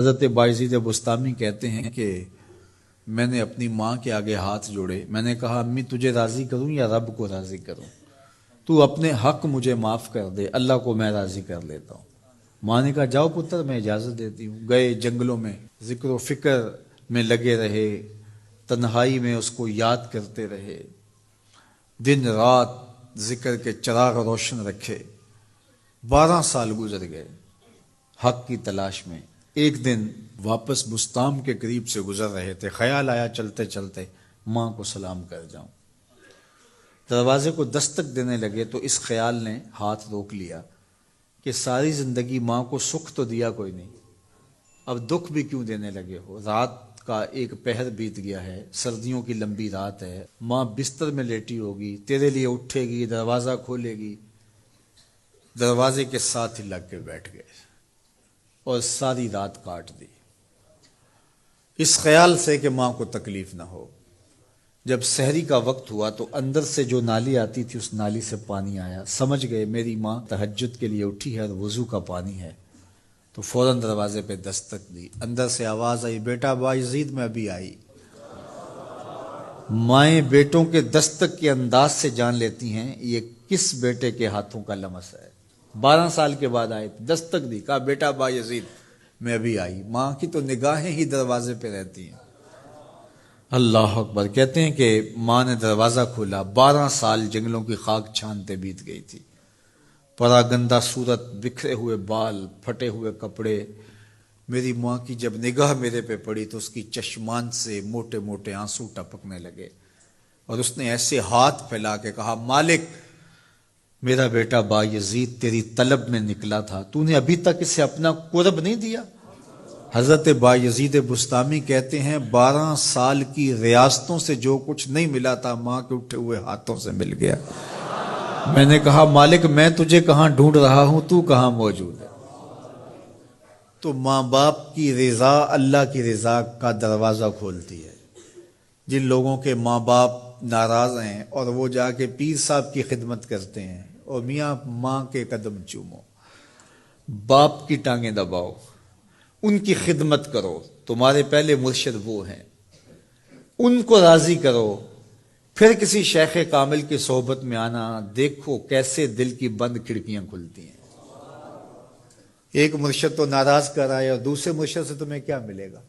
حضرت باعزید بستامی کہتے ہیں کہ میں نے اپنی ماں کے آگے ہاتھ جوڑے، میں نے کہا امی تجھے راضی کروں یا رب کو راضی کروں؟ تو اپنے حق مجھے معاف کر دے، اللہ کو میں راضی کر لیتا ہوں۔ ماں نے کہا جاؤ پتر میں اجازت دیتی ہوں۔ گئے جنگلوں میں ذکر و فکر میں لگے رہے، تنہائی میں اس کو یاد کرتے رہے، دن رات ذکر کے چراغ روشن رکھے۔ 12 سال گزر گئے حق کی تلاش میں۔ ایک دن واپس بستام کے قریب سے گزر رہے تھے، خیال آیا چلتے چلتے ماں کو سلام کر جاؤں۔ دروازے کو دستک دینے لگے تو اس خیال نے ہاتھ روک لیا کہ ساری زندگی ماں کو سکھ تو دیا کوئی نہیں، اب دکھ بھی کیوں دینے لگے ہو؟ رات کا ایک پہر بیت گیا ہے، سردیوں کی لمبی رات ہے، ماں بستر میں لیٹی ہوگی، تیرے لیے اٹھے گی، دروازہ کھولے گی۔ دروازے کے ساتھ ہی لگ کے بیٹھ گئے اور ساری رات کاٹ دی، اس خیال سے کہ ماں کو تکلیف نہ ہو۔ جب سحری کا وقت ہوا تو اندر سے جو نالی آتی تھی اس نالی سے پانی آیا، سمجھ گئے میری ماں تہجد کے لیے اٹھی ہے اور وضو کا پانی ہے، تو فوراً دروازے پہ دستک دی۔ اندر سے آواز آئی بیٹا باعزید میں ابھی آئی۔ مائیں بیٹوں کے دستک کے انداز سے جان لیتی ہیں یہ کس بیٹے کے ہاتھوں کا لمس ہے۔ 12 سال کے بعد آئے، دستک دی، کہا بیٹا باعزید میں ابھی آئی۔ ماں کی تو نگاہیں ہی دروازے پہ رہتی ہیں۔ اللہ اکبر۔ کہتے ہیں کہ ماں نے دروازہ کھولا، 12 سال جنگلوں کی خاک چھانتے بیت گئی تھی، پراگندہ صورت، بکھرے ہوئے بال، پھٹے ہوئے کپڑے۔ میری ماں کی جب نگاہ میرے پہ پڑی تو اس کی چشمان سے موٹے موٹے آنسو ٹپکنے لگے، اور اس نے ایسے ہاتھ پھیلا کے کہا مالک میرا بیٹا باعزید تیری طلب میں نکلا تھا، تو نے ابھی تک اسے اپنا قرب نہیں دیا۔ حضرت باعزید بستامی کہتے ہیں 12 سال کی ریاستوں سے جو کچھ نہیں ملا تھا ماں کے اٹھے ہوئے ہاتھوں سے مل گیا۔ میں نے کہا مالک میں تجھے کہاں ڈھونڈ رہا ہوں، تو کہاں موجود ہے؟ تو ماں باپ کی رضا اللہ کی رضا کا دروازہ کھولتی ہے۔ جن لوگوں کے ماں باپ ناراض ہیں اور وہ جا کے پیر صاحب کی خدمت کرتے ہیں، اور میاں ماں کے قدم چومو، باپ کی ٹانگیں دباؤ، ان کی خدمت کرو، تمہارے پہلے مرشد وہ ہیں، ان کو راضی کرو، پھر کسی شیخ کامل کی صحبت میں آنا، دیکھو کیسے دل کی بند کھڑکیاں کھلتی ہیں۔ ایک مرشد تو ناراض کر آئے اور دوسرے مرشد سے تمہیں کیا ملے گا؟